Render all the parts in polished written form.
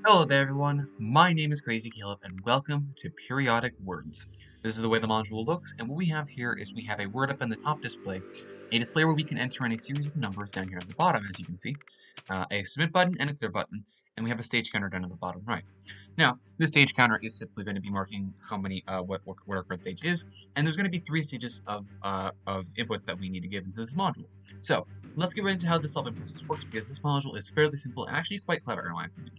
Hello there everyone, my name is Crazy Caleb and welcome to Periodic Words. This is the way the module looks, and what we have here is we have a word up in the top display, a display where we can enter in a series of numbers down here at the bottom, as you can see, a submit button and a clear button, and we have a stage counter down at the bottom right. Now, this stage counter is simply going to be marking how many, what our current stage is, and there's going to be 3 stages of inputs that we need to give into this module. So, let's get right into how this solve process works, because this module is fairly simple and actually quite clever in my opinion.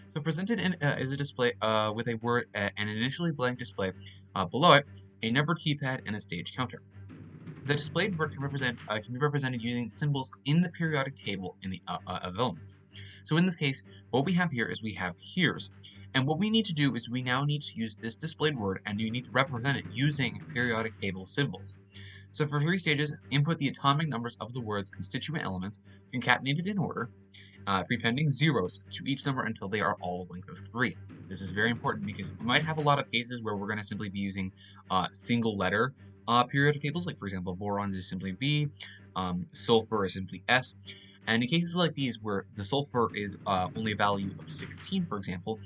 So presented is a display with a word and an initially blank display below it, a numbered keypad, and a stage counter. The displayed word can be represented using symbols in the periodic table in the of elements. So in this case, what we have here is we have here's, and what we need to do is we now need to use this displayed word and you need to represent it using periodic table symbols. So for 3 stages, input the atomic numbers of the word's constituent elements, concatenated in order, prepending zeros to each number until they are all of length of 3. This is very important because we might have a lot of cases where we're going to simply be using single letter periodic tables, like for example, boron is simply B, sulfur is simply S. And in cases like these where the sulfur is only a value of 16, for example,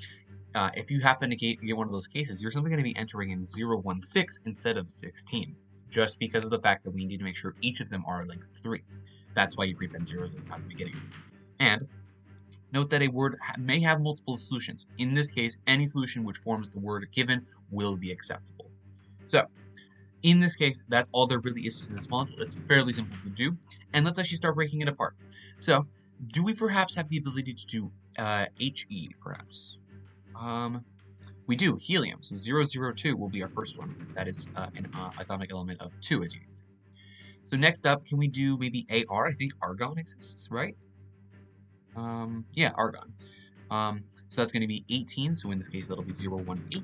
if you happen to get one of those cases, you're simply going to be entering in 016 instead of 16, just because of the fact that we need to make sure each of them are length 3. That's why you prepend zeros at the beginning. And note that a word may have multiple solutions. In this case, any solution which forms the word given will be acceptable. So, in this case, that's all there really is to this module. It's fairly simple to do, and let's actually start breaking it apart. So, do we perhaps have the ability to do He, perhaps? We do, helium. So 002 will be our first one, because that is an atomic element of 2, as you can see. So next up, can we do maybe Ar? I think argon exists, right? Yeah, argon. So that's going to be 18, so in this case that'll be 018.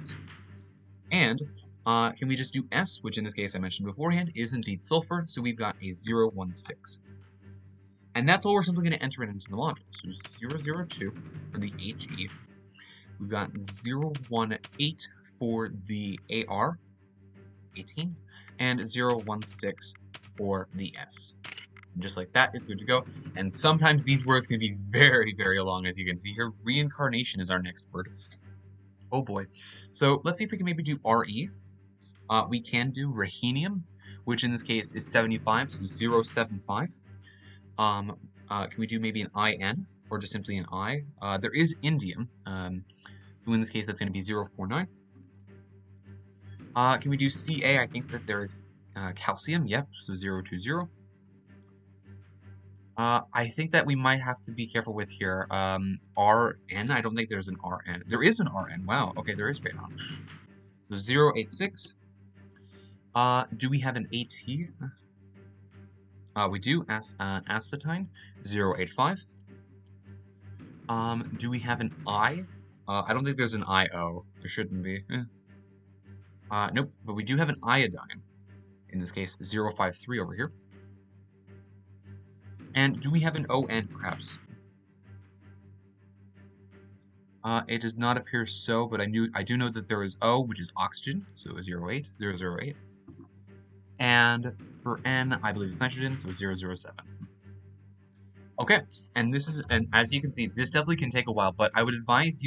And can we just do S, which in this case I mentioned beforehand is indeed sulfur, so we've got a 016. And that's all we're simply going to enter it into the module. So 002 for the He. We've got 018 for the Ar, 18, and 016 for the S. And just like that is good to go. And sometimes these words can be very, very long, as you can see here. Reincarnation is our next word. Oh boy. So let's see if we can maybe do Re. We can do rhenium, which in this case is 75, so 075. Can we do maybe an In, or just simply an I? There is indium. So in this case, that's going to be 049. Can we do Ca? I think that there is calcium. Yep, so 020. I think that we might have to be careful with here. Rn, I don't think there's an Rn. There is an Rn. Wow. Okay, there is radon. So 086. Do we have an At? We do. Acetine. 085. Do we have an I? I don't think there's an IO. There shouldn't be. Nope. But we do have an iodine. In this case, 053 over here. And do we have an ON, perhaps? It does not appear so, but I do know that there is O, which is oxygen, so 008. And for N, I believe it's nitrogen, so 007. Okay, and as you can see, this definitely can take a while, but I would advise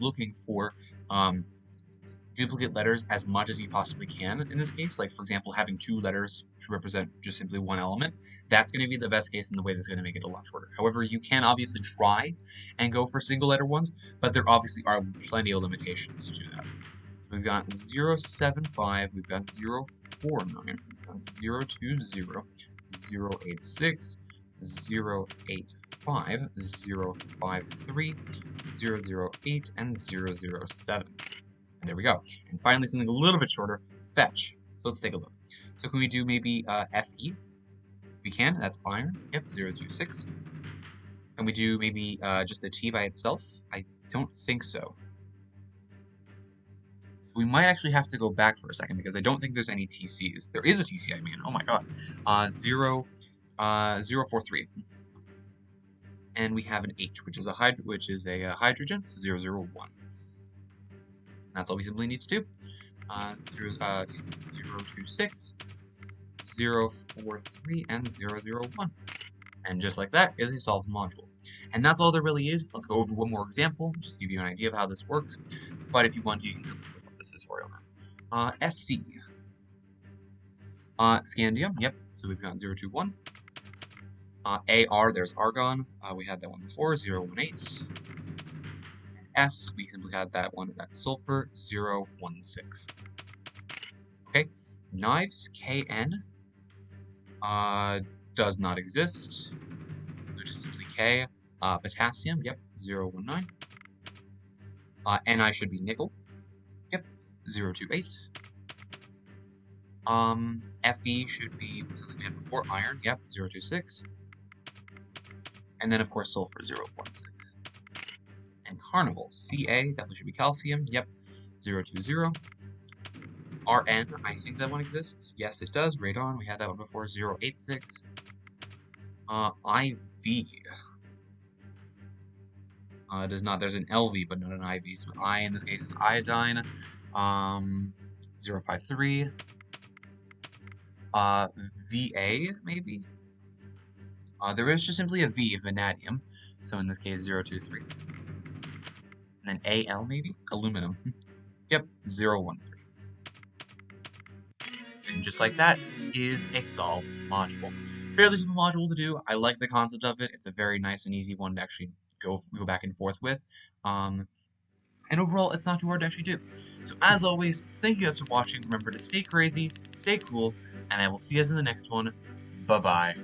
looking for duplicate letters as much as you possibly can in this case. Like, for example, having 2 letters to represent just simply one element. That's going to be the best case in the way that's going to make it a lot shorter. However, you can obviously try and go for single letter ones, but there obviously are plenty of limitations to that. So we've got 075, we've got 049, we've got 020, 086, 085, 053, 008, and 007. And there we go. And finally, something a little bit shorter, fetch. So let's take a look. So can we do maybe Fe? We can, that's iron. Yep, 026. Can we do maybe just a T by itself? I don't think so. So we might actually have to go back for a second because I don't think there's any TCs. There is a TC, I mean. Oh my god. 043. And we have an H, which is a hydrogen, so 001. That's all we simply need to do. 026, 043, and 001. And just like that is a solved module. And that's all there really is. Let's go over one more example, just to give you an idea of how this works. But if you want to, you can simply look up this tutorial now. SC. Scandium, yep, so we've got 021. AR, there's argon. We had that one before, 018. S, we simply had that one, that's sulfur, 016. Okay, knives, KN, does not exist. So just simply K. Potassium, yep, 019. Ni should be nickel, yep, 028. Fe should be something we had before, iron, yep, 026. And then, of course, sulfur, 016. And carnival, Ca, definitely should be calcium, yep, 020. Rn, I think that one exists. Yes, it does. Radon, we had that one before, 086. IV. Does not. There's an LV, but not an IV. So I, in this case, is iodine. 053. VA, maybe? There is just simply a V, vanadium. So in this case, 023. And then AL, maybe? Aluminum. Yep, 013. And just like that is a solved module. Fairly simple module to do. I like the concept of it. It's a very nice and easy one to actually go back and forth with. And overall, it's not too hard to actually do. So as always, thank you guys for watching. Remember to stay crazy, stay cool, and I will see you guys in the next one. Bye-bye.